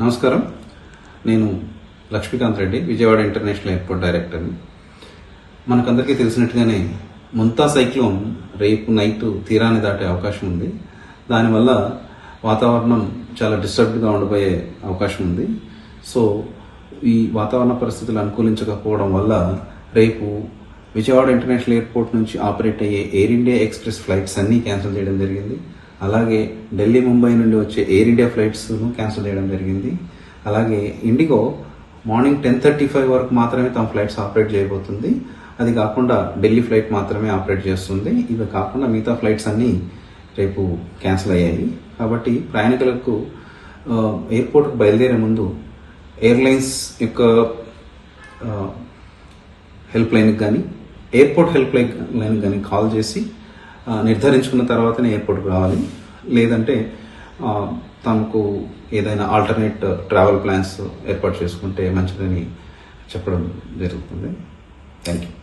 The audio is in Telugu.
నమస్కారం. నేను లక్ష్మీకాంత్ రెడ్డి, విజయవాడ ఇంటర్నేషనల్ ఎయిర్పోర్ట్ డైరెక్టర్ని. మనకందరికీ తెలిసినట్టుగానే ముంతా సైక్లోన్ రేపు నైట్ తీరాన్ని దాటే అవకాశం ఉంది. దానివల్ల వాతావరణం చాలా డిస్టర్బ్డ్గా ఉండబోయే అవకాశం ఉంది. సో ఈ వాతావరణ పరిస్థితులు అనుకూలించకపోవడం వల్ల రేపు విజయవాడ ఇంటర్నేషనల్ ఎయిర్పోర్ట్ నుంచి ఆపరేట్ అయ్యే ఎయిర్ ఇండియా ఎక్స్ప్రెస్ ఫ్లైట్స్ అన్నీ క్యాన్సిల్ చేయడం జరిగింది. అలాగే ఢిల్లీ, ముంబై నుండి వచ్చే ఎయిర్ ఇండియా ఫ్లైట్స్ను క్యాన్సిల్ చేయడం జరిగింది. అలాగే ఇండిగో మార్నింగ్ 10:35 వరకు మాత్రమే తమ ఫ్లైట్స్ ఆపరేట్ చేయబోతుంది. అది కాకుండా ఢిల్లీ ఫ్లైట్ మాత్రమే ఆపరేట్ చేస్తుంది. ఇవి కాకుండా మిగతా ఫ్లైట్స్ అన్నీ రేపు క్యాన్సిల్ అయ్యాయి. కాబట్టి ప్రయాణికులకు ఎయిర్పోర్ట్కు బయలుదేరే ముందు ఎయిర్లైన్స్ యొక్క హెల్ప్ లైన్కి కానీ ఎయిర్పోర్ట్ హెల్ప్ లైన్కి కానీ కాల్ చేసి నిర్ధారించుకున్న తర్వాతనే ఎయిర్పోర్ట్కి రావాలి. లేదంటే తమకు ఏదైనా ఆల్టర్నేట్ ట్రావెల్ ప్లాన్స్ ఏర్పాటు చేసుకుంటే మంచిదని చెప్పడం జరుగుతుంది. Thank you.